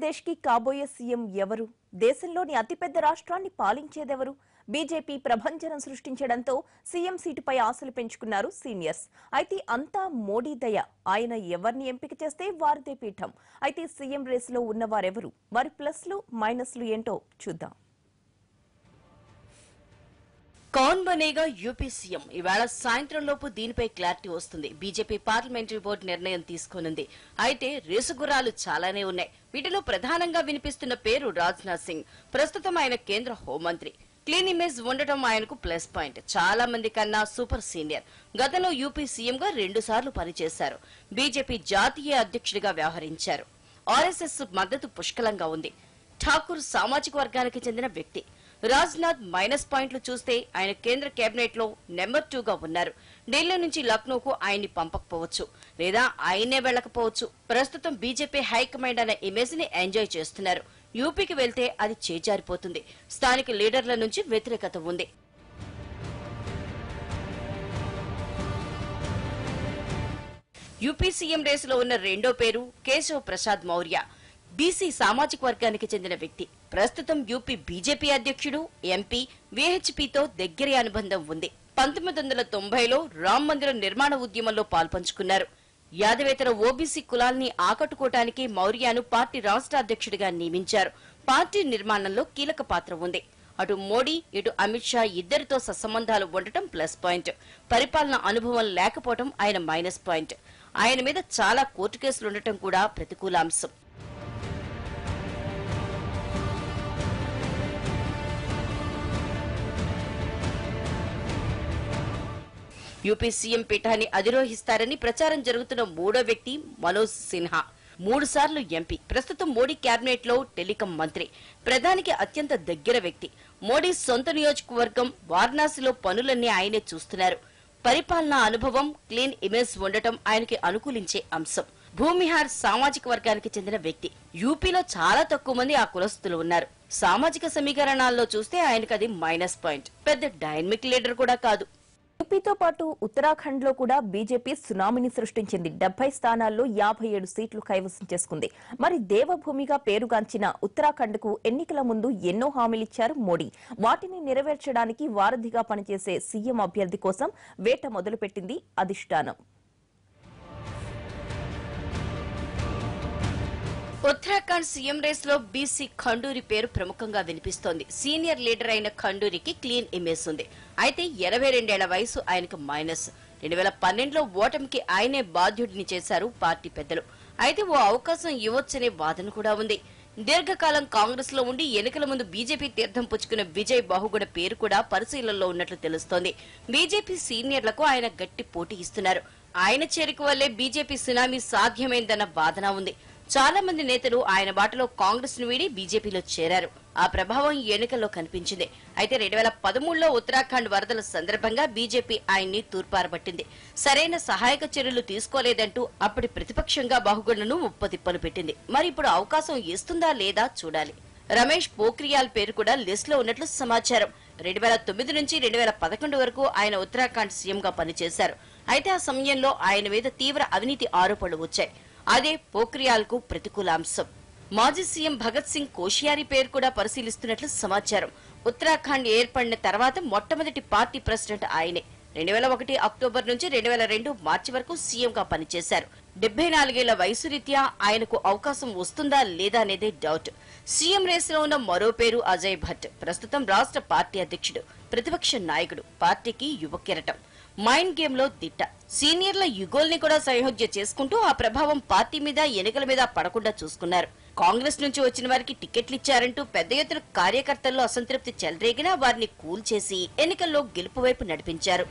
ఆంధ్రప్రదేశ్ కి కాబోయే సీఎం ఎవరు? దేశంలోని అతిపెద్ద రాష్ట్రాన్ని పాలించేదెవరు? బీజేపీ ప్రభంజనం సృష్టించడంతో సీఎం సీటుపై ఆశలు పెంచుకున్నారు సీనియర్స్. అయితే అంతా మోడీ దయ. ఆయన ఎవరిని ఎంపిక చేస్తే వారిదే పీఠం. అయితే సీఎం రేసులో ఉన్నవారెవరు? వారి ప్లస్లు మైనస్లు ఏంటో చూద్దాం. కౌన్ బనేగా యూపీ సీఎం ఇవాళ సాయంత్రం లోపు దీనిపై క్లారిటీ వస్తుంది. బీజేపీ పార్లమెంటరీ బోర్డు నిర్ణయం తీసుకోనుంది. అయితే రేసుగుర్రాలు చాలానే ఉన్నాయి. వీటిలో ప్రధానంగా వినిపిస్తున్న పేరు రాజ్నాథ్ సింగ్. ప్రస్తుతం ఆయన కేంద్ర హోంమంత్రి. క్లీన్ ఇమేజ్ ఉండటం ఆయనకు ప్లస్ పాయింట్. చాలా మంది కన్నా సూపర్ సీనియర్. గతంలో యూపీ సీఎంగా 2 సార్లు పనిచేశారు. బీజేపీ జాతీయ అధ్యక్షుడిగా వ్యవహరించారు. ఆర్ఎస్ఎస్ మద్దతు పుష్కలంగా ఉంది. ఠాకూర్ సామాజిక వర్గానికి చెందిన వ్యక్తి. రాజ్నాథ్ మైనస్ పాయింట్లు చూస్తే ఆయన కేంద్ర కేబినెట్ లో నెంబర్ 2గా ఉన్నారు. ఢిల్లీ నుంచి లక్నోకు ఆయన్ని పంపకపోవచ్చు, లేదా ఆయనే వెళ్లకపోవచ్చు. ప్రస్తుతం బీజేపీ హైకమాండ్ అనే ఇమేజ్ ని ఎంజాయ్ చేస్తున్నారు. యూపీకి వెళ్తే అది చేజారిపోతుంది. స్థానిక లీడర్ల నుంచి వ్యతిరేకత ఉంది. యూపీ సీఎం రేసులో ఉన్న రెండో పేరు కేశవ్ ప్రసాద్ మౌర్య. బీసీ సామాజిక వర్గానికి చెందిన వ్యక్తి. ప్రస్తుతం యూపీ బీజేపీ అధ్యక్షుడు, ఎంపీ, వీహెచ్పీతో దగ్గరి అనుబంధం ఉంది. 1990లో రామ్ మందిరం నిర్మాణ ఉద్యమంలో పాల్పంచుకున్నారు. యాదవేతర ఓబీసీ కులాల్ని ఆకట్టుకోవటానికి మౌర్యను పార్టీ రాష్ట్ర అధ్యక్షుడిగా నియమించారు. పార్టీ నిర్మాణంలో కీలక పాత్ర ఉంది. అటు మోడీ, ఇటు అమిత్ షా ఇద్దరితో సత్సంబంధాలు ఉండటం ప్లస్ పాయింట్. పరిపాలన అనుభవం లేకపోవడం ఆయన మైనస్ పాయింట్. ఆయన మీద చాలా కోర్టు కేసులుండటం కూడా ప్రతికూలాంశం. యూపీ సీఎం పీఠాన్ని అధిరోహిస్తారని ప్రచారం జరుగుతున్న మూడో వ్యక్తి మనోజ్ సిన్హా. 3 సార్లు ఎంపీ. ప్రస్తుతం మోడీ కేబినెట్ లో టెలికాం మంత్రి. ప్రధానికి అత్యంత దగ్గర వ్యక్తి. మోడీ సొంత నియోజకవర్గం వారణాసిలో పనులన్నీ ఆయనే చూస్తున్నారు. పరిపాలనా అనుభవం, క్లీన్ ఇమేజ్ ఉండటం ఆయనకి అనుకూలించే అంశం. భూమిహార్ సామాజిక వర్గానికి చెందిన వ్యక్తి. యూపీలో చాలా తక్కువ మంది ఆ కులస్తులు ఉన్నారు. సామాజిక సమీకరణాల్లో చూస్తే ఆయనకు అది మైనస్ పాయింట్. పెద్ద డైనమిక్ లీడర్ కూడా కాదు. యూపీతో పాటు ఉత్తరాఖండ్ లో కూడా బీజేపీ సునామీని సృష్టించింది. 70 స్థానాల్లో 57 సీట్లు కైవసం చేసుకుంది. మరి దేవభూమిగా పేరుగాంచిన ఉత్తరాఖండ్ కు ఎన్నికల ముందు ఎన్నో హామీలిచ్చారు మోడీ. వాటిని నెరవేర్చడానికి వారధిగా పనిచేసే సీఎం అభ్యర్థి కోసం వేట మొదలుపెట్టింది అధిష్టానం. ఉత్తరాఖండ్ సీఎం రేస్ లో బీసీ ఖండూరి పేరు ప్రముఖంగా వినిపిస్తోంది. సీనియర్ లీడర్ అయిన ఖండూరికి క్లీన్ ఇమేజ్ ఉంది. అయితే 82 ఏళ్ల వయసు ఆయనకు మైనస్. 2012లో ఓటమికి ఆయనే బాధ్యుడిని చేశారు పార్టీ పెద్దలు. అయితే ఓ అవకాశం ఇవ్వొచ్చనే వాదన కూడా ఉంది. దీర్ఘకాలం కాంగ్రెస్ లో ఉండి ఎన్నికల ముందు బీజేపీ తీర్థం పుచ్చుకున్న విజయ్ బాహుగుణ పేరు కూడా పరిశీలనలో ఉన్నట్లు తెలుస్తోంది. బీజేపీ సీనియర్లకు ఆయన గట్టి పోటీ ఇస్తున్నారు. ఆయన చేరిక వల్లే బీజేపీ సునామీ సాధ్యమైందన్న వాదన ఉంది. చాలా మంది నేతలు ఆయన బాటలో కాంగ్రెస్ ను వీడి బీజేపీలో చేరారు. ఆ ప్రభావం ఎన్నికల్లో కనిపించింది. అయితే 2013లో ఉత్తరాఖండ్ వరదల సందర్భంగా బీజేపీ ఆయన్ని తూర్పారబట్టింది. సరైన సహాయక చర్యలు తీసుకోలేదంటూ అప్పటి ప్రతిపక్షంగా బాహుగుణను ముప్పతిప్పలు పెట్టింది. మరి ఇప్పుడు అవకాశం ఇస్తుందా లేదా చూడాలి. రమేష్ పోఖ్రియాల్ పేరు కూడా లిస్ట్ లో ఉన్నట్లు సమాచారం. 2009 నుంచి 2011 వరకు ఆయన ఉత్తరాఖండ్ సీఎంగా పనిచేశారు. అయితే ఆ సమయంలో ఆయన మీద తీవ్ర అవినీతి ఆరోపణలు వచ్చాయి. అదే పోఖ్రియాల్ కు ప్రతికూలాంశం. మాజీ సీఎం భగత్ సింగ్ కోషియారీ పేరు కూడా పరిశీలిస్తున్నట్లు సమాచారం. ఉత్తరాఖండ్ ఏర్పడిన తర్వాత మొట్టమొదటి పార్టీ ప్రెసిడెంట్ ఆయనే. 2001 అక్టోబర్ నుంచి 2002 మార్చి వరకు సీఎంగా పనిచేశారు. 74 ఏళ్ల వయసు రీత్యా ఆయనకు అవకాశం వస్తుందా లేదా అనేదే డౌట్. సీఎం రేసులో ఉన్న మరో పేరు అజయ్ భట్. ప్రస్తుతం రాష్ట్ర పార్టీ అధ్యక్షుడు, ప్రతిపక్ష నాయకుడు, పార్టీకి యువ కిరటం. మైండ్ గేమ్ లో దిట్ట. సీనియర్ల యుగోల్ని కూడా సహోద్య చేసుకుంటూ ఆ ప్రభావం పార్టీ మీద, ఎన్నికల మీద పడకుండా చూసుకున్నారు. కాంగ్రెస్ నుంచి వచ్చిన వారికి టికెట్లు ఇచ్చారంటూ పెద్ద ఎత్తున కార్యకర్తల్లో అసంతృప్తి చెలరేగినా వారిని కూల్చేసి ఎన్నికల్లో గెలుపు వైపు నడిపించారు.